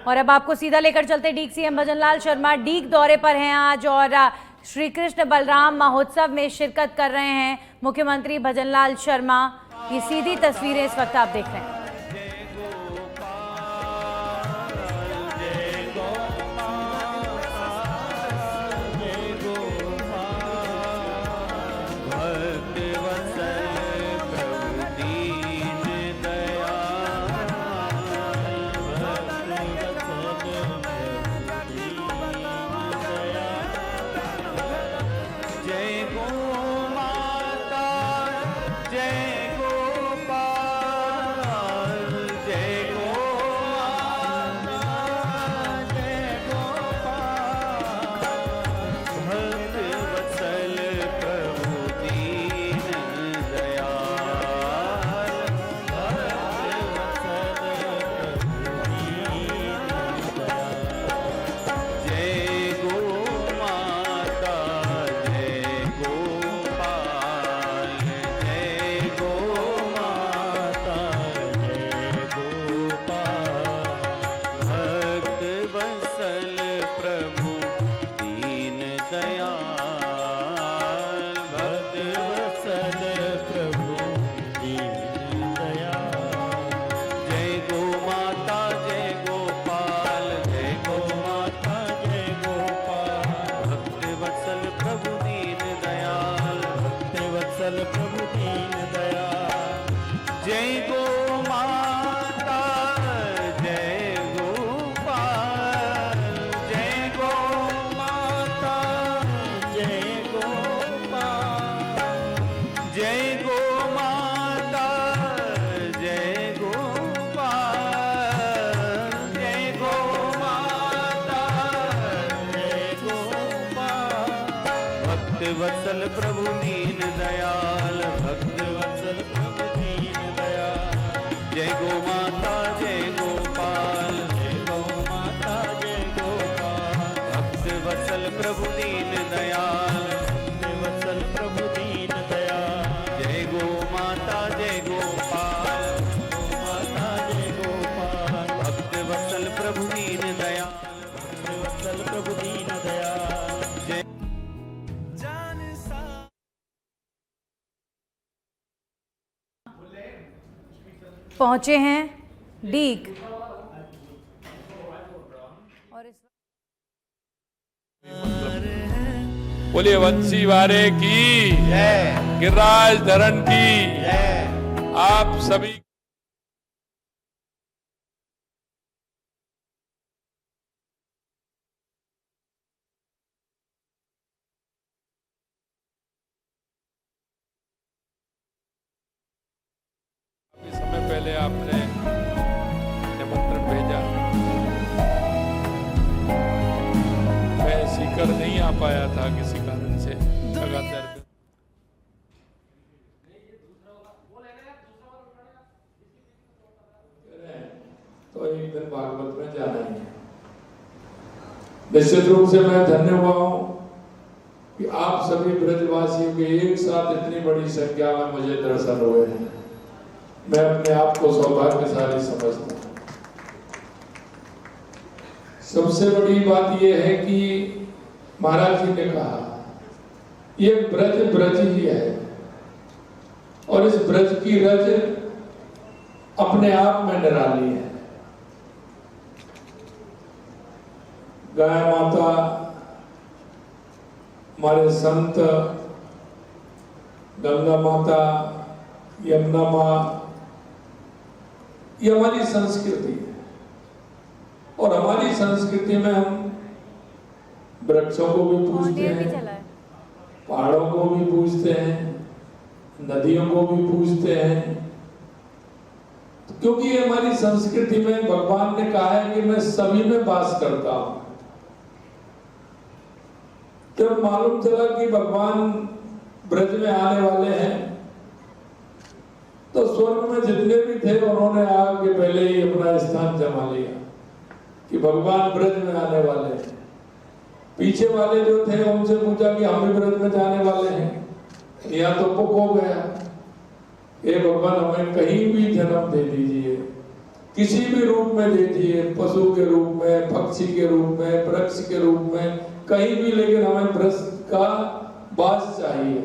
और अब आपको सीधा लेकर चलते डीग। सीएम भजनलाल शर्मा डीग दौरे पर हैं आज और श्री कृष्ण बलराम महोत्सव में शिरकत कर रहे हैं मुख्यमंत्री भजनलाल शर्मा। ये सीधी तस्वीरें इस वक्त आप देख रहे हैं। वत्सल प्रभु दीन दयाल, भक्त वत्सल प्रभु दीन दयाल। जय गो माता जय गोपाल, जय गो माता जय गोपाल। भक्त वत्सल प्रभु दीन दयाल, भक्त वत्सल प्रभु दीन दयाल। जय गो माता जय गोपाल, गो माता जय गोपाल। भक्त वत्सल प्रभु दीन दयाल, भक्त वत्सल प्रभु दीन दयाल। पहुंचे हैं डीग और इस बोलिए वंशी वारे की जय, गिरिराज धरण की जय। आप सभी समय पहले आपने निमंत्रण भेजा, मैं सीकर नहीं आ पाया था किसी कारण से लगातार। तो एक दिन भागवत में जाना ही है। निश्चित रूप से मैं धन्य हुआ हूं कि आप सभी ब्रजवासियों के एक साथ इतनी बड़ी संख्या में मुझे दर्शन हुए हैं। मैं अपने आप को सौभाग्यशाली समझता हूं। सबसे बड़ी बात यह है कि महाराज जी ने कहा ये ब्रज ब्रज ही है और इस ब्रज की रज अपने आप में निराली है। गाय माता, हमारे संत, गंगा माता, यमुना माँ, ये हमारी संस्कृति है और हमारी संस्कृति में हम वृक्षों को भी पूजते हैं, पहाड़ों को भी पूजते हैं, नदियों को भी पूजते हैं, क्योंकि ये हमारी संस्कृति में भगवान ने कहा है कि मैं सभी में वास करता हूं। जब मालूम चला कि भगवान ब्रज में आने वाले हैं तो स्वर्ग में जितने भी थे उन्होंने आगे पहले ही अपना स्थान जमा लिया कि भगवान ब्रज में आने वाले हैं। पीछे वाले जो थे उनसे पूछा कि हम भी ब्रज में जाने वाले हैं, यहाँ तो पुक हो गया। हे भगवान हमें कहीं भी जन्म दे दीजिए, किसी भी रूप में दीजिए, पशु के रूप में, पक्षी के रूप में, वृक्ष के रूप में, कहीं भी, लेकिन हमें ब्रज का वास चाहिए।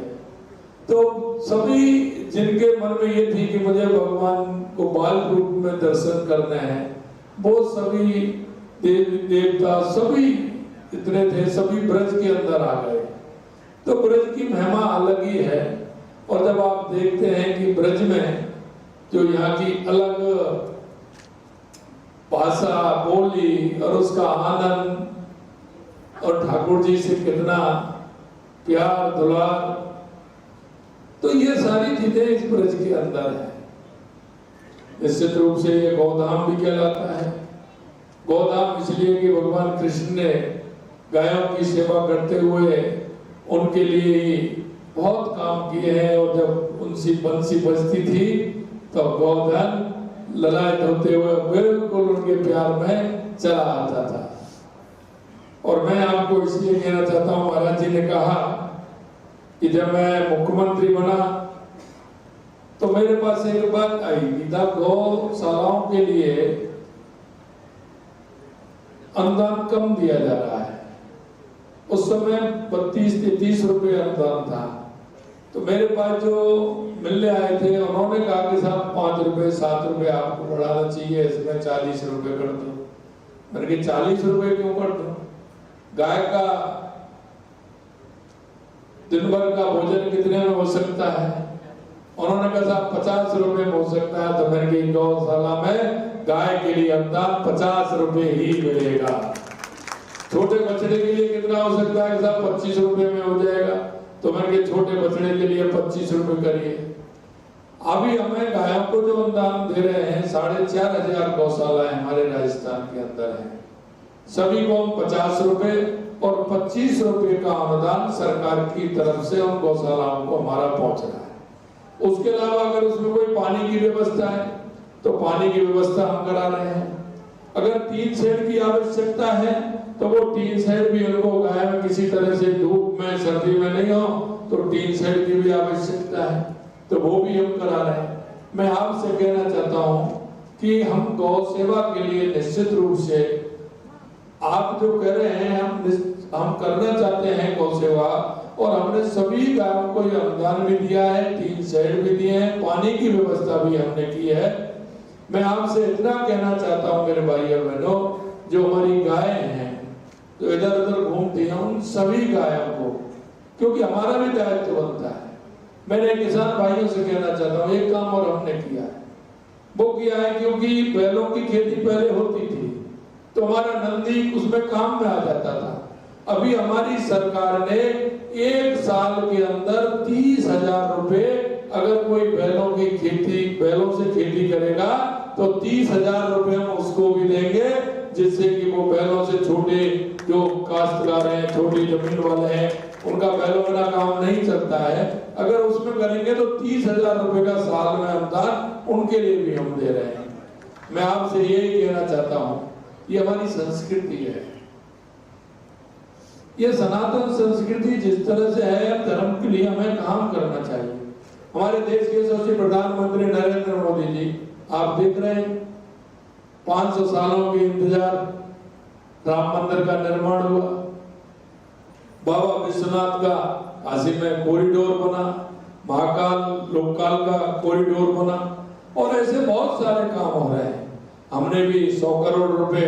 तो सभी जिनके मन में ये थी कि मुझे भगवान को बाल रूप में दर्शन करने हैं, वो सभी देवी देवता सभी इतने थे, सभी ब्रज के अंदर आ गए। तो ब्रज की महिमा अलग ही है। और जब आप देखते हैं कि ब्रज में जो यहाँ की अलग भाषा बोली और उसका आनंद और ठाकुर जी से कितना प्यार दुलार, तो ये सारी चीजें इस ब्रज के अंदर है। निश्चित रूप से ये गोधाम भी कहलाता है। गोधाम इसलिए कि भगवान कृष्ण ने गायों की सेवा करते हुए उनके लिए ही बहुत काम किए हैं, और जब उनकी बंसी बजती थी तो गोधन ललायत होते हुए बिल्कुल उनके प्यार में चला आता था। और मैं आपको इसलिए कहना चाहता हूँ, महाराज जी ने कहा कि जब मैं मुख्यमंत्री बना तो मेरे पास एक बात आई कि गौशालाओं के लिए अनुदान कम दिया जा रहा है। उस समय 32-33 रुपए अनुदान था। तो मेरे पास जो मिलने आए थे उन्होंने कहा कि साहब 5 रुपए 7 रुपए आपको बढ़ाना चाहिए, इसमें 40 रुपए कर दो। मैंने कहा 40 रुपए क्यों कर दो? गाय का दिन भर का भोजन कितने में हो सकता है? उन्होंने कहा साहब 50 रुपए में हो सकता है। तो मैंने कहा गौशाला में गाय के लिए अनुदान 50 रुपए ही मिलेगा। छोटे बछड़े के लिए कितना हो सकता है? साहब 25 रुपए में हो जाएगा। तो मैंने कहा छोटे बछड़े के लिए 25 रुपए करिए। अभी हमें गायों को जो अनुदान दे रहे हैं, 4,500 गौशाला हमारे राजस्थान के अंदर है, सभी को 50 रुपए और 25 रुपए का अनुदान सरकार की तरफ से उन गौशालाओं को हमारा पहुंच रहा है। उसके अलावा अगर उसमें कोई पानी की व्यवस्था है तो पानी की व्यवस्था हम करा रहे हैं। अगर 3 शेड की आवश्यकता है तो वो 3 शेड भी उनको गाय में किसी तरह से धूप में सर्दी में नहीं हो तो 3 शेड की भी आवश्यकता है, तो वो भी हम करा रहे हैं। मैं आपसे कहना चाहता हूँ कि हम गौ सेवा के लिए निश्चित रूप से आप जो कह रहे हैं हम करना चाहते हैं गौ सेवा, और हमने सभी गायों को ये अनुदान भी दिया है, 3 शेड भी दिए हैं, पानी की व्यवस्था भी हमने की है। मैं आपसे इतना कहना चाहता हूँ मेरे भाई और बहनों, जो हमारी गायें हैं जो इधर उधर घूमती हैं, उन सभी गायों को, क्योंकि हमारा भी दायित्व बनता है। मैंने किसान भाइयों से कहना चाहता हूँ, एक काम और हमने किया है, वो किया है क्योंकि बैलों की खेती पहले होती थी तो हमारा नंदी उसमें काम में आ जाता था। अभी हमारी सरकार ने 1 साल के अंदर 30,000 रुपए, अगर कोई बैलों से खेती करेगा तो 30,000 रुपए हम उसको भी देंगे, जिससे कि वो बैलों से छोटे जो काश्तकार हैं, छोटी जमीन वाले हैं, उनका बैलों बिना काम नहीं चलता है। अगर उसमें करेंगे तो 30,000 रुपए का साल में अनुदान उनके लिए भी हम दे रहे हैं। मैं आपसे यही कहना चाहता हूँ, ये हमारी संस्कृति है, ये सनातन संस्कृति जिस तरह से है, धर्म के लिए हमें काम करना चाहिए। हमारे देश के यशस्वी प्रधानमंत्री नरेंद्र मोदी जी, आप देख रहे हैं 500 सालों के इंतजार, राम मंदिर का निर्माण हुआ, बाबा विश्वनाथ का काशी में कॉरिडोर बना, महाकाल लोकपाल का कॉरिडोर बना, और ऐसे बहुत सारे काम हो रहे हैं। हमने भी 100 करोड़ रुपए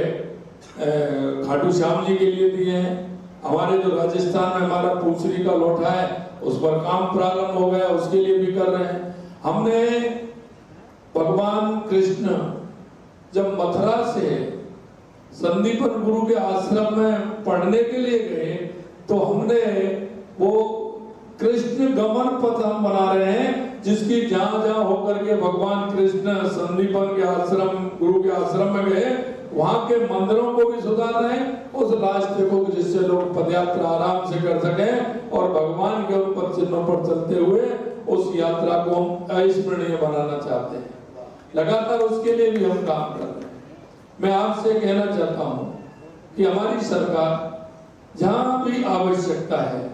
खाटू श्याम जी के लिए दिए हैं। हमारे जो राजस्थान में हमारा पूछरी का लोटा है उस पर काम प्रारंभ हो गया, उसके लिए भी कर रहे हैं। हमने भगवान कृष्ण जब मथुरा से संदीपन गुरु के आश्रम में पढ़ने के लिए गए तो हमने वो कृष्ण गमन पथ हम बना रहे हैं, जिसकी जहां जहां होकर के भगवान कृष्ण संदीपन के आश्रम गुरु के आश्रम में गए, वहां के मंदिरों को भी सुधार रहे हैं, उस रास्ते को, जिससे लोग पदयात्रा आराम से कर सके और भगवान के ऊपर चिन्हों पर चलते हुए उस यात्रा को हम अविस्मरणीय बनाना चाहते हैं। लगातार उसके लिए भी हम काम कर रहे हैं। मैं आपसे कहना चाहता हूँ कि हमारी सरकार जहां भी आवश्यकता है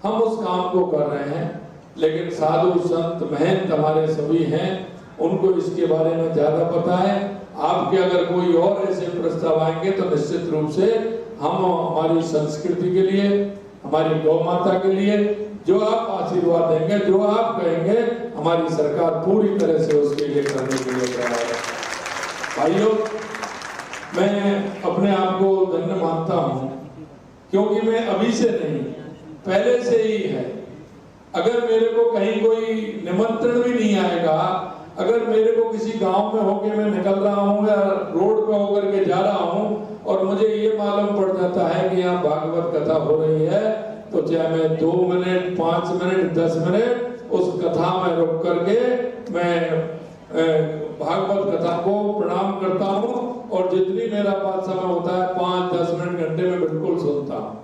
हम उस काम को कर रहे हैं, लेकिन साधु संत महंत हमारे सभी हैं, उनको इसके बारे में ज्यादा पता है। आपके अगर कोई और ऐसे प्रस्ताव आएंगे तो निश्चित रूप से हम हमारी संस्कृति के लिए, हमारी गौ माता के लिए जो आप आशीर्वाद देंगे, जो आप कहेंगे, हमारी सरकार पूरी तरह से उसके लिए करने के लिए तैयार है। भाइयों, मैं अपने आप को धन्य मानता हूं, क्योंकि मैं अभी से नहीं, पहले से ही है। अगर मेरे को कहीं कोई निमंत्रण भी नहीं आएगा, अगर मेरे को किसी गांव में होके मैं निकल रहा हूँ या रोड पे होकर के जा रहा हूँ और मुझे ये मालूम पड़ जाता है कि यहाँ भागवत कथा हो रही है, तो चाहे मैं 2 मिनट, 5 मिनट, 10 मिनट उस कथा में रुक करके मैं भागवत कथा को प्रणाम करता हूँ और जितनी मेरा पास समय होता है 5-10 मिनट, घंटे में बिल्कुल सुनता हूँ।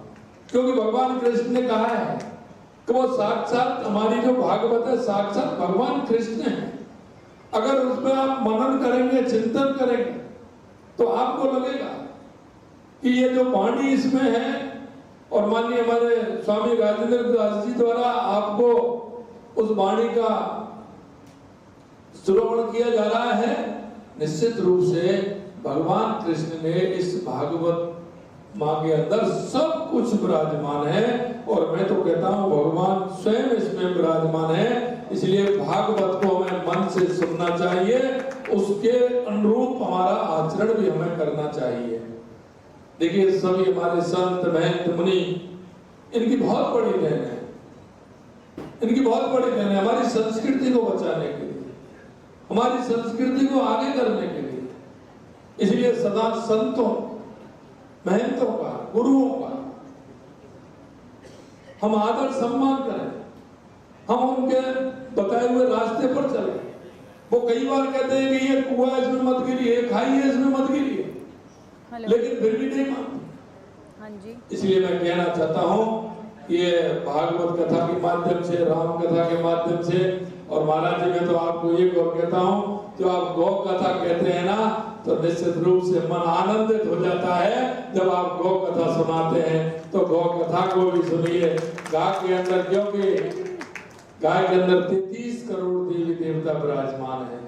क्योंकि भगवान कृष्ण ने कहा है कि वो साक्षात हमारी जो भागवत है साक्षात भगवान कृष्ण है। अगर उसमें आप मनन करेंगे, चिंतन करेंगे, तो आपको लगेगा कि ये जो वाणी इसमें है, और माननीय हमारे स्वामी राजेंद्र दास जी द्वारा आपको उस वाणी का श्रवण किया जा रहा है, निश्चित रूप से भगवान कृष्ण ने इस भागवत माँ के अंदर सब कुछ विराजमान है। और मैं तो कहता हूँ भगवान स्वयं इसमें विराजमान है। इसलिए भागवत को हमें मन से सुनना चाहिए, उसके अनुरूप हमारा आचरण भी हमें करना चाहिए। देखिए, सभी हमारे संत, महंत, मुनि, इनकी बहुत बड़ी देन है, इनकी बहुत बड़ी देन है हमारी संस्कृति को बचाने के लिए, हमारी संस्कृति को आगे करने के लिए। इसलिए सदा संतों, महंतों का, गुरुओं का हम आदर सम्मान करें, हम उनके बताए हुए रास्ते पर चलें। वो कई बार कहते हैं कि ये कुआं इसमें मत गिरिए, खाइए इसमें मत गिरिए, लेकिन फिर भी नहीं मानते। हाँ जी। इसलिए मैं कहना चाहता हूँ ये भागवत कथा के माध्यम से, राम कथा के माध्यम से, और महाराज जी मैं तो आपको एक और कहता हूँ, जो आप गौ कथा कहते हैं ना, तो निश्चित रूप से मन आनंदित हो जाता है जब आप गौ कथा सुनाते हैं। तो गौ कथा को भी सुनिए। गाय के अंदर, क्योंकि गाय के अंदर 33 करोड़ देवी देवता विराजमान है,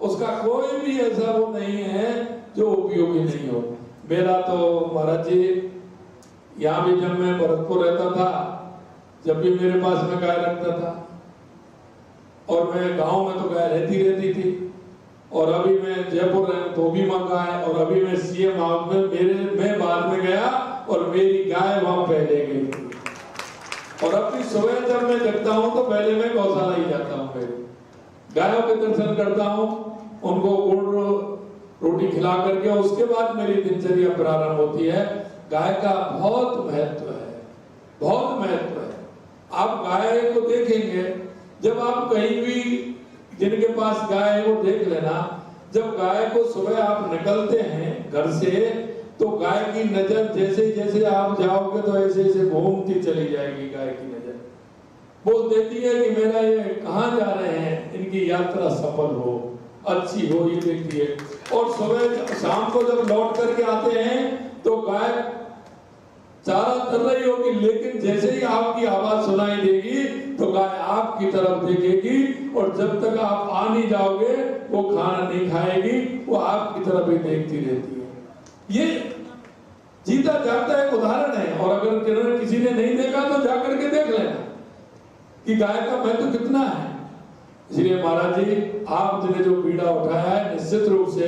उसका कोई भी ऐसा वो नहीं है जो उपयोगी नहीं हो। मेरा तो महाराज जी यहाँ भी जब मैं भरतपुर रहता था, जब भी मेरे पास में गाय रखता था, और मैं गांव में तो गाय रहती थी, और अभी मैं जयपुर रहूं तो भी मां गाय, और अभी मैं सीएम हाउस में मैं बाद में गया और मेरी गाय वहां पहले गई थी। और अब भी सुबह जब मैं जगता हूं तो पहले मैं गौशाला ही जाता हूं, मेरी गायों के दर्शन करता हूं, उनको गुड़ रोटी खिला करके उसके बाद मेरी दिनचर्या प्रारंभ होती है। गाय का बहुत महत्व है, बहुत महत्व है। आप गाय को देखेंगे, जब आप कहीं भी जिनके पास गाय है वो देख लेना, जब गाय को सुबह आप निकलते हैं घर से, तो गाय की नजर जैसे जैसे आप जाओगे तो ऐसे ऐसे घूमती चली जाएगी। गाय की नजर वो देती है कि मेरा ये कहाँ जा रहे हैं, इनकी यात्रा सफल हो, अच्छी हो, ये देखती है। और सुबह शाम को जब लौट करके आते हैं तो गाय चारा कर रही होगी, लेकिन जैसे ही आपकी आवाज सुनाई देगी तो गाय आपकी तरफ देखेगी, और जब तक आप आ नहीं जाओगे वो खाना नहीं खाएगी, वो आपकी तरफ ही देखती रहती है। ये जीता जागता एक उदाहरण है। और अगर किसी ने नहीं देखा तो जाकर के देख लेना कि गाय का महत्व कितना है। इसलिए महाराज जी, आपने जो पीड़ा उठाया है, निश्चित रूप से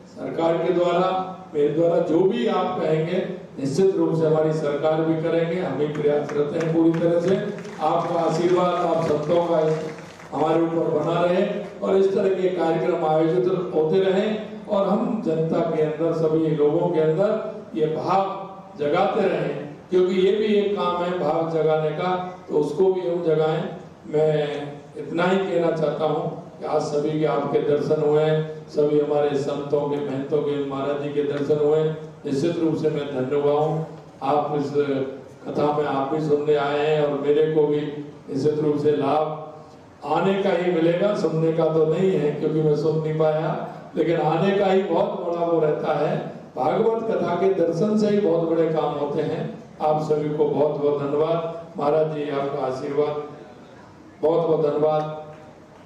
सरकार के द्वारा, मेरे द्वारा जो भी आप कहेंगे, निश्चित रूप से हमारी सरकार भी करेंगे। हम भी प्रयासरत हैं पूरी तरह से। आपका आशीर्वाद, आप संतों का हमारे ऊपर बना रहे, और इस तरह के कार्यक्रम आयोजित होते रहें, और हम जनता के अंदर, सभी लोगों के अंदर ये भाव जगाते रहें, क्योंकि ये भी एक काम है भाव जगाने का, तो उसको भी हम जगाएं। मैं इतना ही कहना चाहता हूँ कि आज सभी के आपके दर्शन हुए, सभी हमारे संतों के, महंतों के, महाराज जी के दर्शन हुए। निश्चित रूप से मैं धन्य हुआ हूँ। आप इस कथा में आप भी सुनने आए हैं, और मेरे को भी निश्चित रूप से लाभ आने का ही मिलेगा, सुनने का तो नहीं है क्योंकि मैं सुन नहीं पाया, लेकिन आने का ही बहुत बड़ा वो रहता है। भागवत कथा के दर्शन से ही बहुत बड़े काम होते हैं। आप सभी को बहुत बहुत धन्यवाद। महाराज जी, आपका आशीर्वाद, बहुत बहुत धन्यवाद।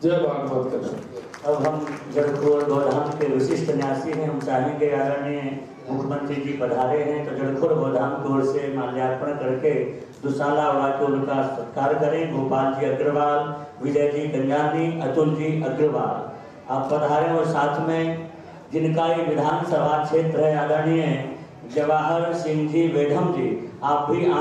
जय भागवत कथा। अब हम जड़खोर गौधाम के विशिष्ट न्यासी हैं, हम चाहेंगे आदरणीय मुख्यमंत्री जी पधारे हैं तो जड़खोर गौधाम की ओर से माल्यार्पण करके दुशाला उड़ा के उनका सत्कार करें। गोपाल जी अग्रवाल, विजय जी गंजानी, अतुल जी अग्रवाल आप पधारें। और साथ में जिनका ये विधानसभा क्षेत्र है आदरणीय जवाहर सिंह जी वेधम जी, आप भी